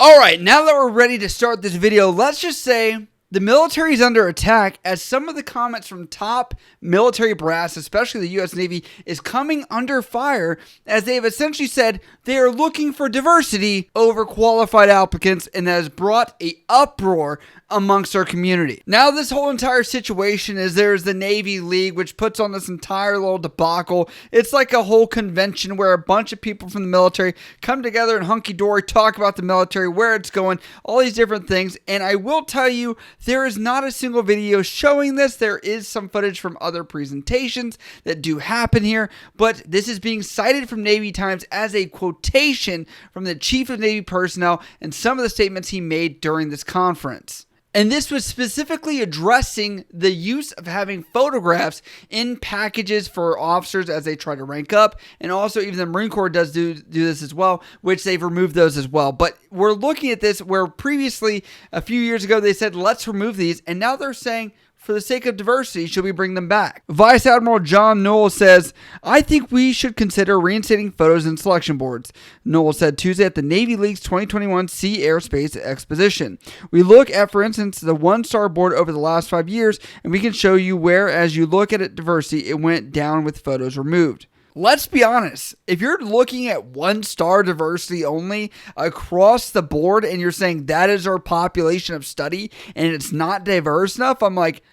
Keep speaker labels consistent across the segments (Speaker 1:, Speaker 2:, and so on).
Speaker 1: Alright, now that we're ready to start this video, let's just say the military is under attack as some of the comments from top military brass, especially the U.S. Navy, is coming under fire as they have essentially said they are looking for diversity over qualified applicants, and that has brought an uproar amongst our community. Now this whole entire situation is there's the Navy League, which puts on this entire little debacle. It's like a whole convention where a bunch of people from the military come together and hunky-dory talk about the military, where it's going, all these different things. And I will tell you, there is not a single video showing this. There is some footage from other presentations that do happen here, but this is being cited from Navy Times as a quotation from the Chief of Navy Personnel and some of the statements he made during this conference. And this was specifically addressing the use of having photographs in packages for officers as they try to rank up. And also even the Marine Corps does do this as well, which they've removed those as well. But we're looking at this where previously, a few years ago, they said, let's remove these. And now they're saying, for the sake of diversity, should we bring them back? Vice Admiral John Newell says, I think we should consider reinstating photos in selection boards. Newell said Tuesday at the Navy League's 2021 Sea Airspace Exposition. We look at, for instance, the one-star board over the last 5 years, and we can show you where, as you look at it diversity, it went down with photos removed. Let's be honest, if you're looking at one-star diversity only across the board and you're saying that is our population of study and it's not diverse enough, I'm like,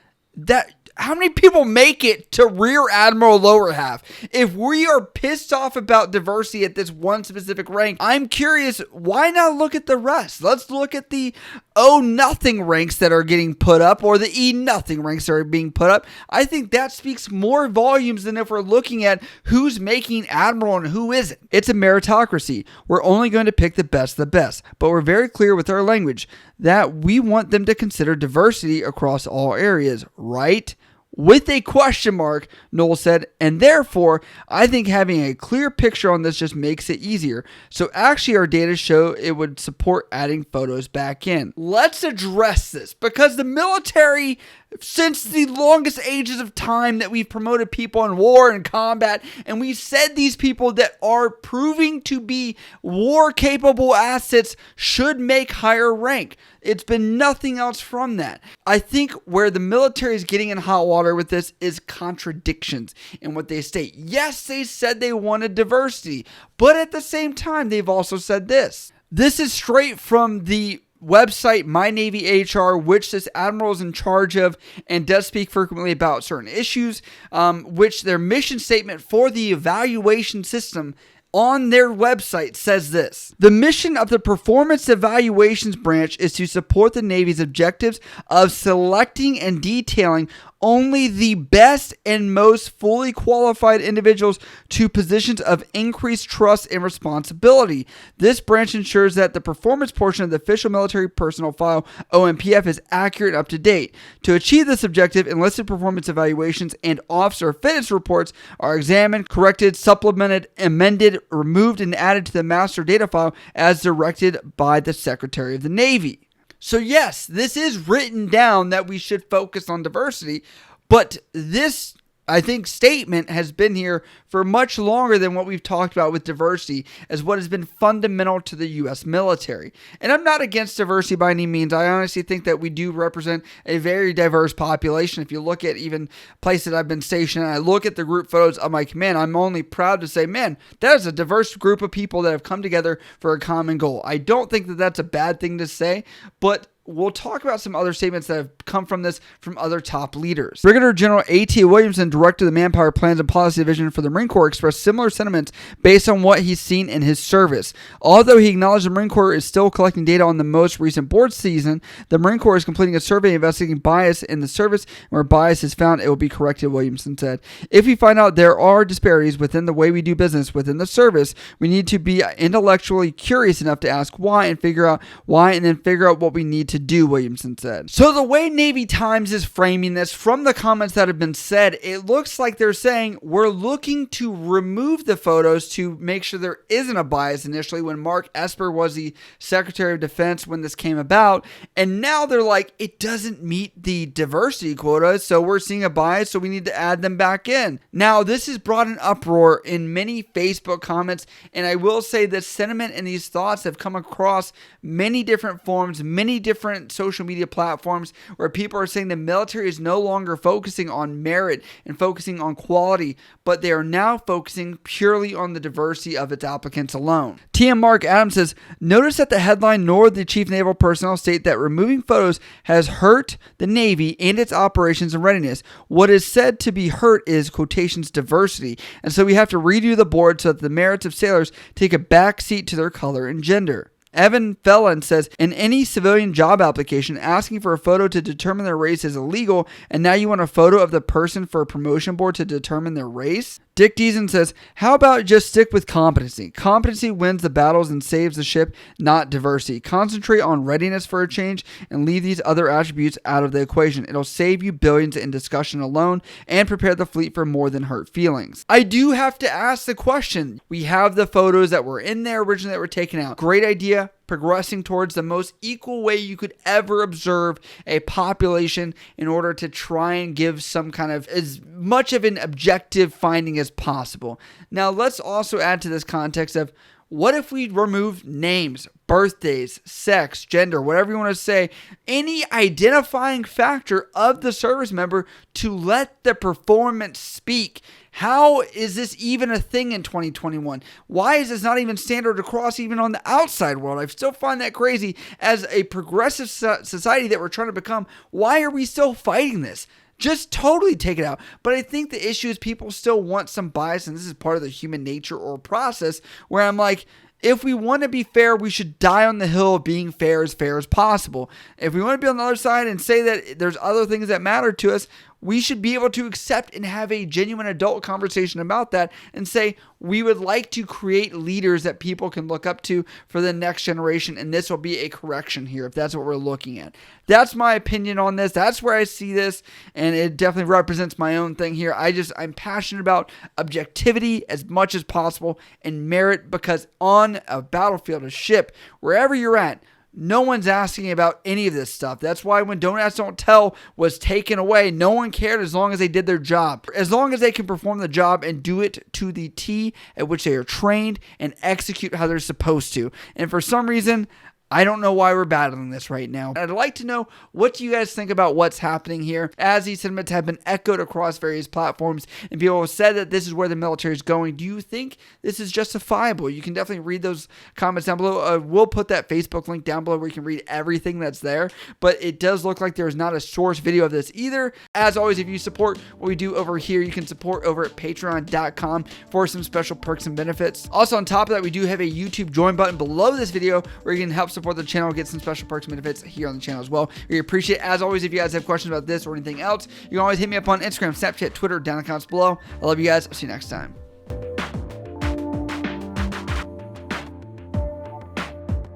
Speaker 1: how many people make it to Rear Admiral lower half? If we are pissed off about diversity at this one specific rank, I'm curious, why not look at the rest? Let's look at the O-nothing ranks that are getting put up, or the E-nothing ranks that are being put up. I think that speaks more volumes than if we're looking at who's making Admiral and who isn't. It's a meritocracy. We're only going to pick the best of the best, but we're very clear with our language that we want them to consider diversity across all areas, right? With a question mark, Newell said, and therefore, I think having a clear picture on this just makes it easier. So actually, our data show it would support adding photos back in. Let's address this, because the military, since the longest ages of time that we've promoted people in war and combat, and we've said these people that are proving to be war-capable assets should make higher rank. It's been nothing else from that. I think where the military is getting in hot water with this is contradictions in what they state. Yes, they said they wanted diversity, but at the same time, they've also said this. This is straight from the website My Navy HR, which this admiral is in charge of and does speak frequently about certain issues, which their mission statement for the evaluation system on their website says this. The mission of the Performance Evaluations Branch is to support the Navy's objectives of selecting and detailing only the best and most fully qualified individuals to positions of increased trust and responsibility. This branch ensures that the performance portion of the official military personnel file, OMPF, is accurate and up to date. To achieve this objective, enlisted performance evaluations and officer fitness reports are examined, corrected, supplemented, amended, removed, and added to the master data file as directed by the Secretary of the Navy. So yes, this is written down that we should focus on diversity, but this, I think, statement has been here for much longer than what we've talked about with diversity as what has been fundamental to the U.S. military. And I'm not against diversity by any means. I honestly think that we do represent a very diverse population. If you look at even places I've been stationed and I look at the group photos, I'm like, man, I'm only proud to say, man, that is a diverse group of people that have come together for a common goal. I don't think that that's a bad thing to say, but we'll talk about some other statements that have come from this from other top leaders. Brigadier General A.T. Williamson, Director of the Manpower Plans and Policy Division for the Marine Corps, expressed similar sentiments based on what he's seen in his service. Although he acknowledged the Marine Corps is still collecting data on the most recent board season, the Marine Corps is completing a survey investigating bias in the service, and where bias is found, it will be corrected, Williamson said. If we find out there are disparities within the way we do business within the service, we need to be intellectually curious enough to ask why and figure out why, and then figure out what we need to to do, Williamson said. So the way Navy Times is framing this, from the comments that have been said, it looks like they're saying we're looking to remove the photos to make sure there isn't a bias initially when Mark Esper was the Secretary of Defense when this came about. And now they're like, it doesn't meet the diversity quota, so we're seeing a bias, so we need to add them back in. Now, this has brought an uproar in many Facebook comments, and I will say that sentiment and these thoughts have come across many different forms, many different social media platforms, where people are saying the military is no longer focusing on merit and focusing on quality, but they are now focusing purely on the diversity of its applicants alone. TM Mark Adams says, notice that the headline nor the chief naval personnel state that removing photos has hurt the Navy and its operations and readiness. What is said to be hurt is quotations diversity, and so we have to redo the board so that the merits of sailors take a back seat to their color and gender. Evan Felon says, in any civilian job application, asking for a photo to determine their race is illegal, and now you want a photo of the person for a promotion board to determine their race? Dick Deason says, how about just stick with competency? Competency wins the battles and saves the ship, not diversity. Concentrate on readiness for a change and leave these other attributes out of the equation. It'll save you billions in discussion alone and prepare the fleet for more than hurt feelings. I do have to ask the question. We have the photos that were in there originally that were taken out. Great idea. Progressing towards the most equal way you could ever observe a population in order to try and give some kind of as much of an objective finding as possible. Now, let's also add to this context of what if we remove names, birthdays, sex, gender, whatever you want to say, any identifying factor of the service member to let the performance speak? How is this even a thing in 2021? Why is this not even standard across even on the outside world? I still find that crazy. As a progressive society that we're trying to become, why are we still fighting this? Just totally take it out. But I think the issue is people still want some bias, and this is part of the human nature or process where I'm like, if we want to be fair, we should die on the hill of being fair as possible. If we want to be on the other side and say that there's other things that matter to us, we should be able to accept and have a genuine adult conversation about that and say, we would like to create leaders that people can look up to for the next generation, and this will be a correction here if that's what we're looking at. That's my opinion on this. That's where I see this, and it definitely represents my own thing here. I'm passionate about objectivity as much as possible and merit, because on a battlefield, a ship, wherever you're at, no one's asking about any of this stuff. That's why when Don't Ask, Don't Tell was taken away, no one cared as long as they did their job. As long as they can perform the job and do it to the T at which they are trained and execute how they're supposed to. And for some reason, I don't know why we're battling this right now. I'd like to know what you guys think about what's happening here, as these sentiments have been echoed across various platforms and people have said that this is where the military is going. Do you think this is justifiable? You can definitely read those comments down below. We'll put that Facebook link down below where you can read everything that's there, but it does look like there's not a source video of this either. As always, if you support what we do over here, you can support over at patreon.com for some special perks and benefits. Also, on top of that, we do have a YouTube join button below this video where you can help support the channel, get some special perks and benefits here on the channel as well. We appreciate it. As always, if you guys have questions about this or anything else, you can always hit me up on Instagram, Snapchat, Twitter, down in the comments below. I love you guys. I'll see you next time.